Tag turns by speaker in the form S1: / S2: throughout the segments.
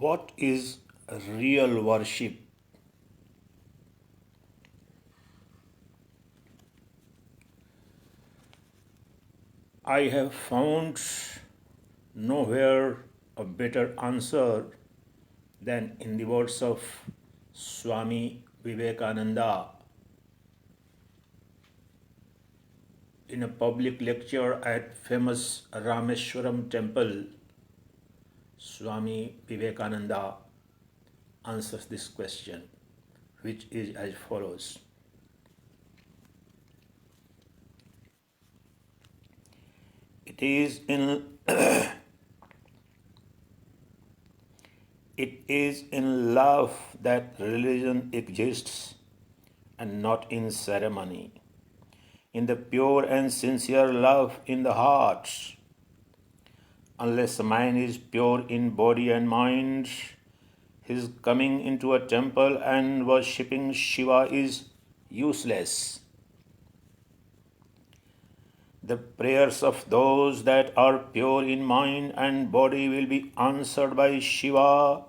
S1: What is real worship? I have found nowhere a better answer than in the words of Swami Vivekananda in a public lecture at famous Rameshwaram temple. Swami Vivekananda answers this question, which is as follows. It is in it is in love that religion exists and not in ceremony. In the pure and sincere love in the heart. Unless the mind is pure in body and mind, his coming into a temple and worshipping Shiva is useless. The prayers of those that are pure in mind and body will be answered by Shiva,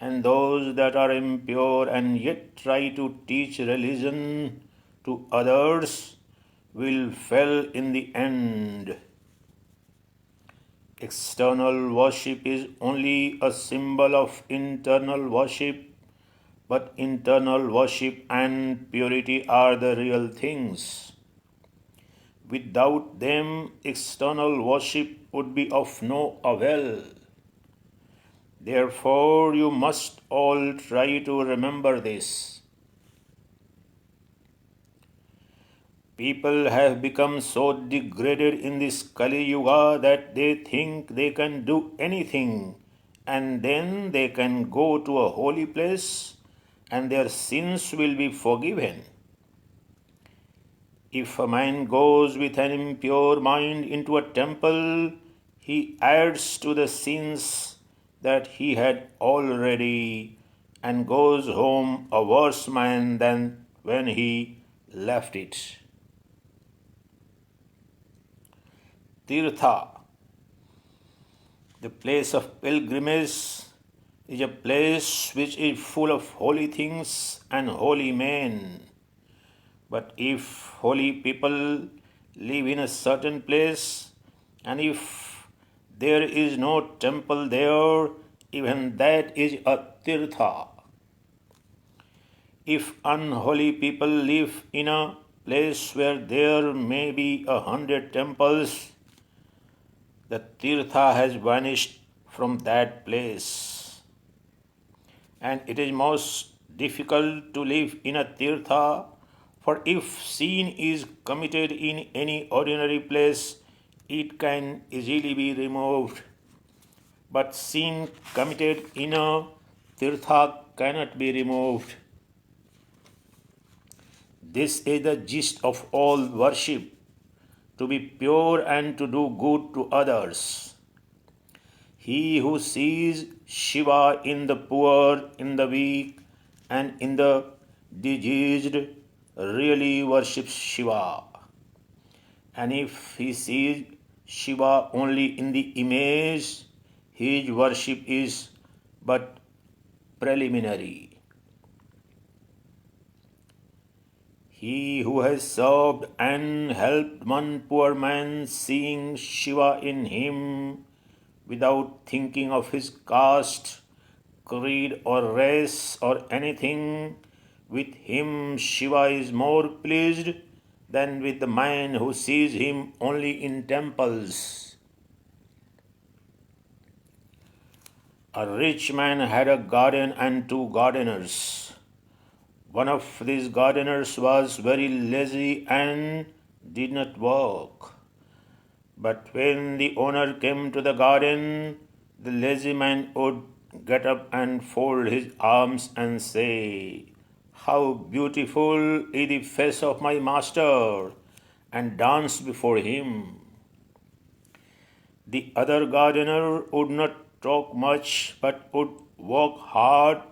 S1: and those that are impure and yet try to teach religion to others will fail in the end. External worship is only a symbol of internal worship, but internal worship and purity are the real things. Without them, external worship would be of no avail. Therefore, you must all try to remember this. People have become so degraded in this Kali Yuga that they think they can do anything and then they can go to a holy place and their sins will be forgiven. If a man goes with an impure mind into a temple, he adds to the sins that he had already and goes home a worse man than when he left it. Tirtha, the place of pilgrimage, is a place which is full of holy things and holy men. But if holy people live in a certain place, and if there is no temple there, even that is a tirtha. If unholy people live in a place where there may be 100 temples, the tirtha has vanished from that place. And it is most difficult to live in a tirtha, for if sin is committed in any ordinary place, it can easily be removed. But sin committed in a tirtha cannot be removed. This is the gist of all worship, to be pure and to do good to others. He who sees Shiva in the poor, in the weak, and in the diseased really worships Shiva. And if he sees Shiva only in the image, his worship is but preliminary. He who has served and helped one poor man, seeing Shiva in him, without thinking of his caste, creed or race or anything, with him Shiva is more pleased than with the man who sees him only in temples. A rich man had a garden and 2 gardeners. One of these gardeners was very lazy and did not work. But when the owner came to the garden, the lazy man would get up and fold his arms and say, "How beautiful is the face of my master," and dance before him. The other gardener would not talk much but would work hard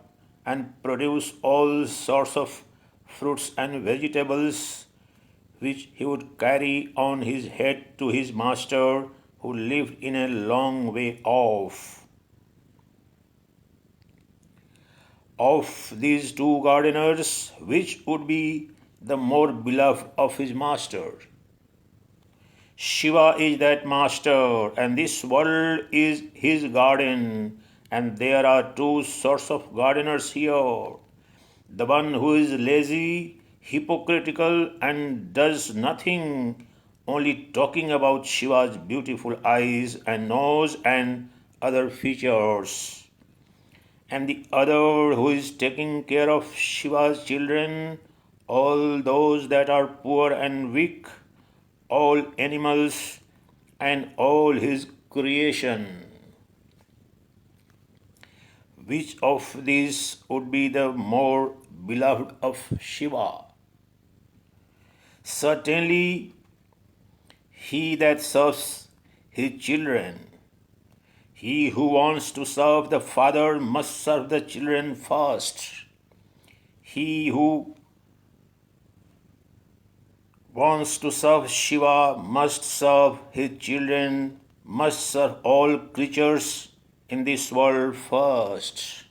S1: and produce all sorts of fruits and vegetables, which he would carry on his head to his master, who lived in a long way off. Of these two gardeners, which would be the more beloved of his master? Shiva is that master, and this world is his garden, and there are two sorts of gardeners here. The one who is lazy, hypocritical, and does nothing, only talking about Shiva's beautiful eyes and nose and other features. And the other who is taking care of Shiva's children, all those that are poor and weak, all animals, and all his creation. Which of these would be the more beloved of Shiva? Certainly, he that serves his children. He who wants to serve the father must serve the children first. He who wants to serve Shiva must serve his children, must serve all creatures in this world first.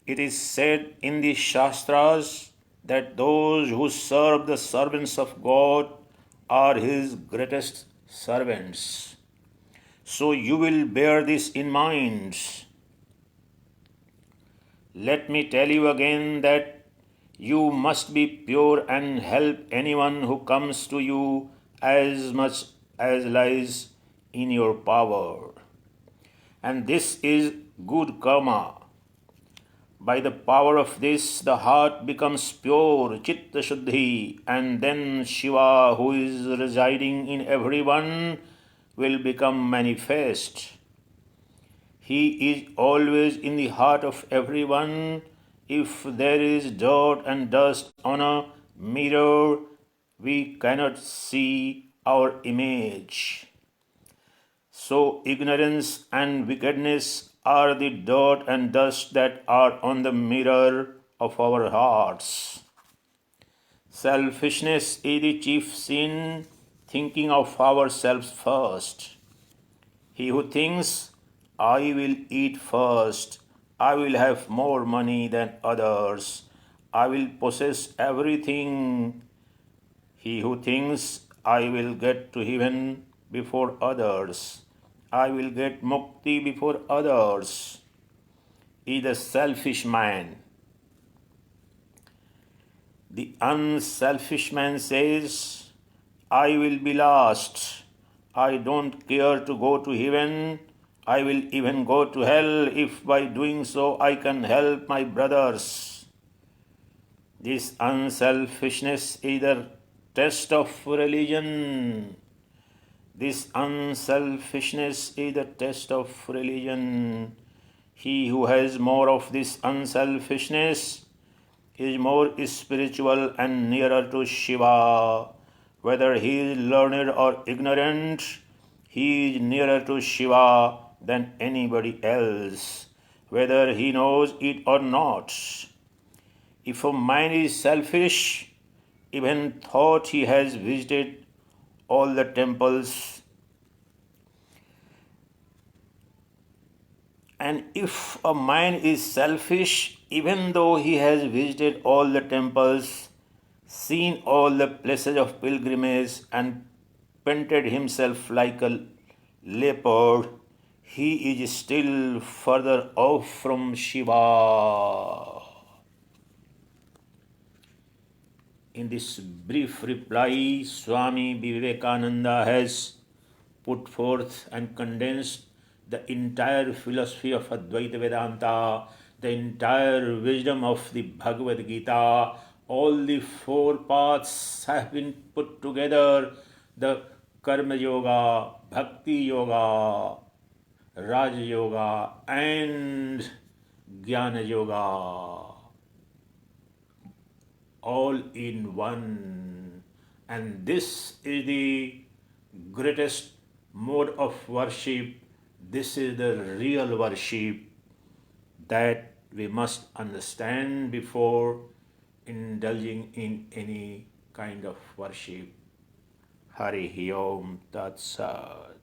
S1: It is said in the Shastras that those who serve the servants of God are his greatest servants. So you will bear this in mind. Let me tell you again that you must be pure and help anyone who comes to you as much as lies in your power. And this is good karma. By the power of this, the heart becomes pure, chitta shuddhi, and then Shiva, who is residing in everyone, will become manifest. He is always in the heart of everyone. If there is dirt and dust on a mirror, we cannot see our image. So ignorance and wickedness are the dirt and dust that are on the mirror of our hearts. Selfishness is the chief sin, thinking of ourselves first. He who thinks, I will eat first, I will have more money than others, I will possess everything. He who thinks, I will get to heaven before others, I will get mukti before others, is a selfish man. The unselfish man says, I will be last. I don't care to go to heaven. I will even go to hell if by doing so I can help my brothers. This unselfishness is the test of religion. This unselfishness is the test of religion. He who has more of this unselfishness is more spiritual and nearer to Shiva. Whether he is learned or ignorant, he is nearer to Shiva than anybody else, whether he knows it or not. If a man is selfish, even thought he has visited all the temples, and if a man is selfish, even though he has visited all the temples, seen all the places of pilgrimage, and painted himself like a leopard, he is still further off from Shiva. In this brief reply, Swami Vivekananda has put forth and condensed the entire philosophy of Advaita Vedanta, the entire wisdom of the Bhagavad Gita. All the four paths have been put together: the Karma Yoga, Bhakti Yoga, Raja Yoga, and Jnana Yoga, all in one. And this is the greatest mode of worship. This is the real worship that we must understand before indulging in any kind of worship. Hari Om Tat Sat.